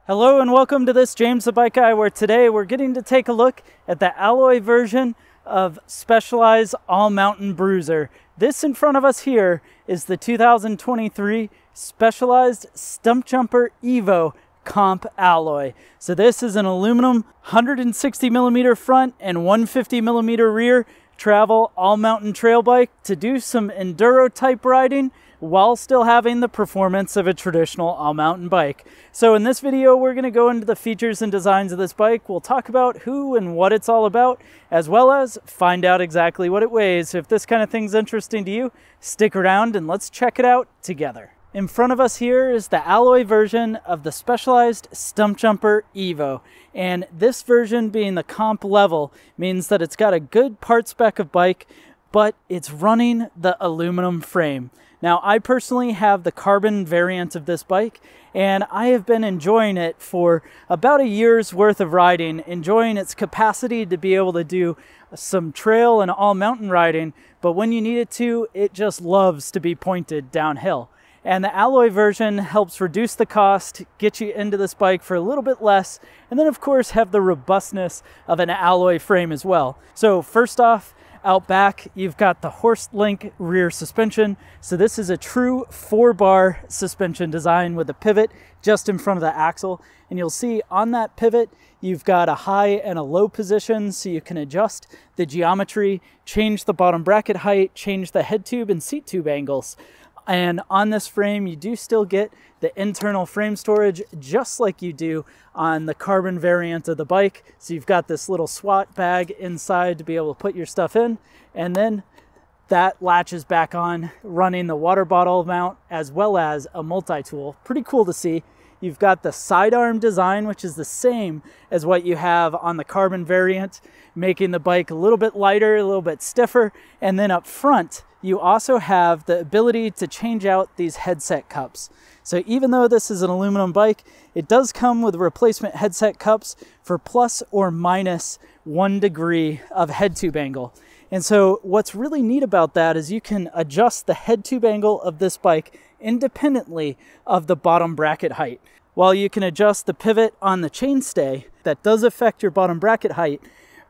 Hello and welcome to this James the Bike Guy, where today we're getting to take a look at the alloy version of Specialized All-Mountain Bruiser. This in front of us here is the 2023 Specialized Stumpjumper Evo Comp Alloy. So this is an aluminum 160 millimeter front and 150 millimeter rear travel all-mountain trail bike to do some enduro type riding while still having the performance of a traditional all-mountain bike. So in this video, we're going to go into the features and designs of this bike. We'll talk about who and what it's all about, as well as find out exactly what it weighs. So if this kind of thing's interesting to you, stick around and let's check it out together. In front of us here is the alloy version of the Specialized Stumpjumper Evo. And this version, being the comp level, means that it's got a good part spec of bike, but it's running the aluminum frame. Now, I personally have the carbon variant of this bike, and I have been enjoying it for about a year's worth of riding, enjoying its capacity to be able to do some trail and all mountain riding, but when you need it to, it just loves to be pointed downhill. And the alloy version helps reduce the cost, get you into this bike for a little bit less, and then of course have the robustness of an alloy frame as well. So first off, out back, you've got the Horst Link rear suspension. So this is a true 4-bar suspension design with a pivot just in front of the axle. And you'll see on that pivot, you've got a high and a low position, so you can adjust the geometry, change the bottom bracket height, change the head tube and seat tube angles. And on this frame, you do still get the internal frame storage just like you do on the carbon variant of the bike. So you've got this little SWAT bag inside to be able to put your stuff in, and then that latches back on, running the water bottle mount as well as a multi-tool. Pretty cool to see. You've got the sidearm design, which is the same as what you have on the carbon variant, making the bike a little bit lighter, a little bit stiffer. And then up front, you also have the ability to change out these headset cups. So even though this is an aluminum bike, it does come with replacement headset cups for plus or minus 1 degree of head tube angle. And so what's really neat about that is you can adjust the head tube angle of this bike independently of the bottom bracket height. While you can adjust the pivot on the chainstay, that does affect your bottom bracket height,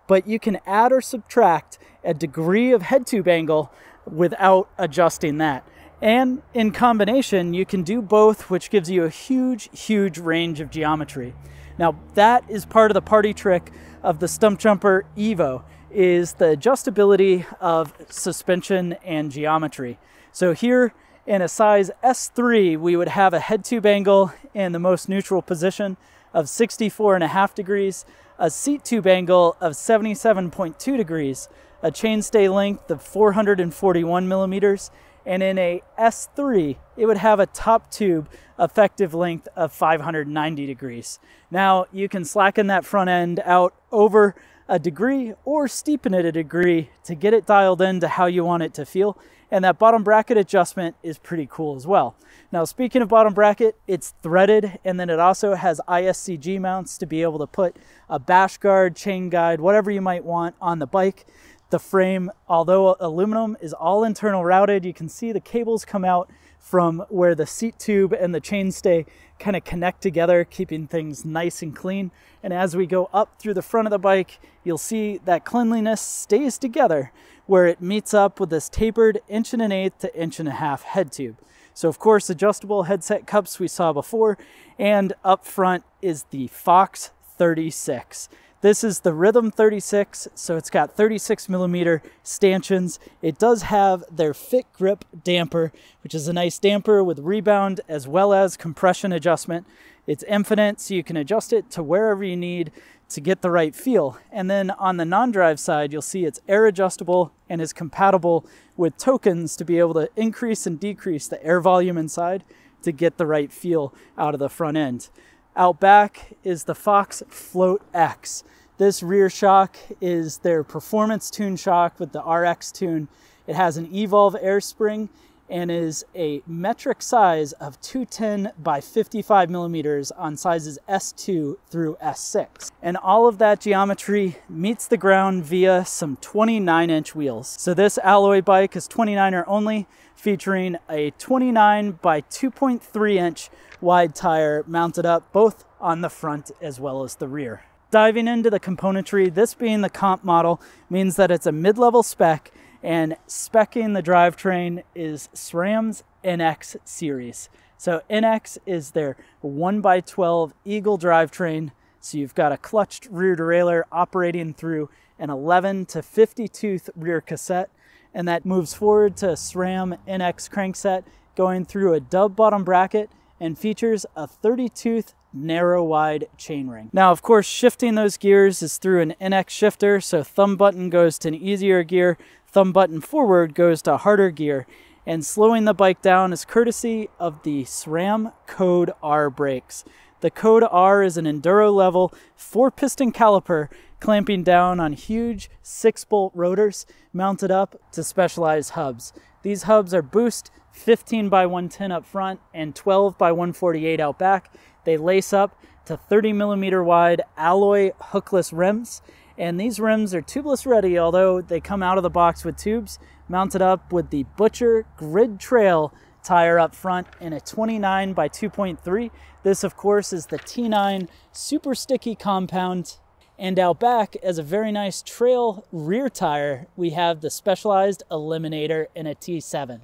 but you can add or subtract a degree of head tube angle without adjusting that. And in combination, you can do both, which gives you a huge range of geometry. Now, that is part of the party trick of the Stumpjumper Evo, is the adjustability of suspension and geometry. So here in a size S3, we would have a head tube angle in the most neutral position of 64.5 degrees, a seat tube angle of 77.2 degrees, a chainstay length of 441 millimeters, and in a S3, it would have a top tube effective length of 590 degrees. Now, you can slacken that front end out over a degree or steepen it a degree to get it dialed into how you want it to feel. And that bottom bracket adjustment is pretty cool as well. Now, speaking of bottom bracket, it's threaded, and then it also has ISCG mounts to be able to put a bash guard, chain guide, whatever you might want on the bike. The frame, although aluminum, is all internal routed. You can see the cables come out from where the seat tube and the chainstay kind of connect together, keeping things nice and clean. And as we go up through the front of the bike, you'll see that cleanliness stays together where it meets up with this tapered 1.125 to 1.5 head tube. So of course, adjustable headset cups we saw before, and up front is the Fox 36. This is the Rhythm 36, so it's got 36 millimeter stanchions. It does have their Fit Grip damper, which is a nice damper with rebound as well as compression adjustment. It's infinite, so you can adjust it to wherever you need to get the right feel. And then on the non-drive side, you'll see it's air adjustable and is compatible with tokens to be able to increase and decrease the air volume inside to get the right feel out of the front end. Out back is the Fox Float X. This rear shock is their performance tune shock with the RX tune. It has an Evolve air spring and is a metric size of 210 by 55 millimeters on sizes S2 through S6. And all of that geometry meets the ground via some 29-inch wheels. So this alloy bike is 29er only, featuring a 29 by 2.3 inch wide tire mounted up both on the front as well as the rear. Diving into the componentry, this being the comp model means that it's a mid-level spec, and speccing the drivetrain is SRAM's NX series. So NX is their 1x12 Eagle drivetrain. So you've got a clutched rear derailleur operating through an 11 to 50 tooth rear cassette, and that moves forward to a SRAM NX crankset going through a dub bottom bracket and features a 30 tooth narrow wide chainring. Now, of course, shifting those gears is through an NX shifter. So thumb button goes to an easier gear, thumb button forward goes to a harder gear, and slowing the bike down is courtesy of the SRAM Code R brakes. The Code R is an enduro level 4-piston caliper clamping down on huge 6-bolt rotors mounted up to specialized hubs. These hubs are Boost 15 by 110 up front and 12 by 148 out back. They lace up to 30 millimeter wide alloy hookless rims. And these rims are tubeless ready, although they come out of the box with tubes, mounted up with the Butcher Grid Trail tire up front in a 29 by 2.3. This, of course, is the T9 super sticky compound. And out back, as a very nice trail rear tire, we have the Specialized Eliminator in a T7.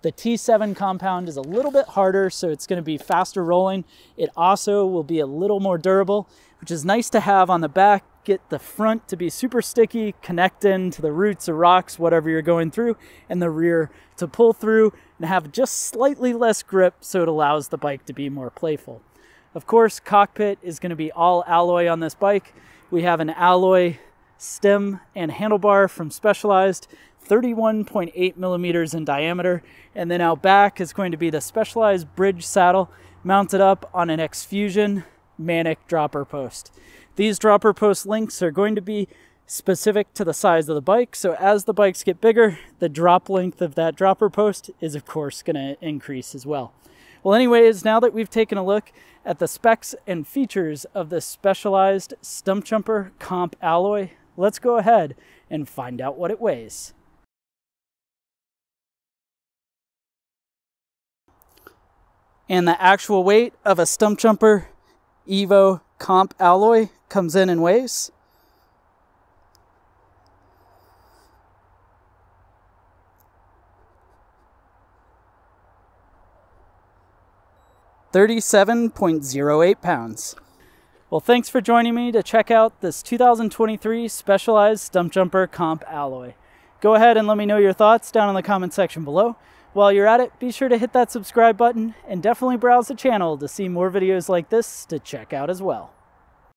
The T7 compound is a little bit harder, so it's going to be faster rolling. It also will be a little more durable, which is nice to have on the back. Get the front to be super sticky, connect into the roots or rocks, whatever you're going through, and the rear to pull through and have just slightly less grip, so it allows the bike to be more playful. Of course, cockpit is going to be all alloy on this bike. We have an alloy stem and handlebar from Specialized, 31.8 millimeters in diameter, and then out back is going to be the Specialized bridge saddle mounted up on an X-Fusion Manic dropper post. These dropper post links are going to be specific to the size of the bike, so as the bikes get bigger, the drop length of that dropper post is of course going to increase as well. Well, anyways, now that we've taken a look at the specs and features of this Specialized Stumpjumper Comp alloy, let's go ahead and find out what it weighs. And the actual weight of a Stumpjumper Evo Comp alloy comes in and weighs 37.08 pounds. Well, thanks for joining me to check out this 2023 Specialized Stumpjumper Comp alloy. Go ahead and let me know your thoughts down in the comment section below. While you're at it, be sure to hit that subscribe button and definitely browse the channel to see more videos like this to check out as well.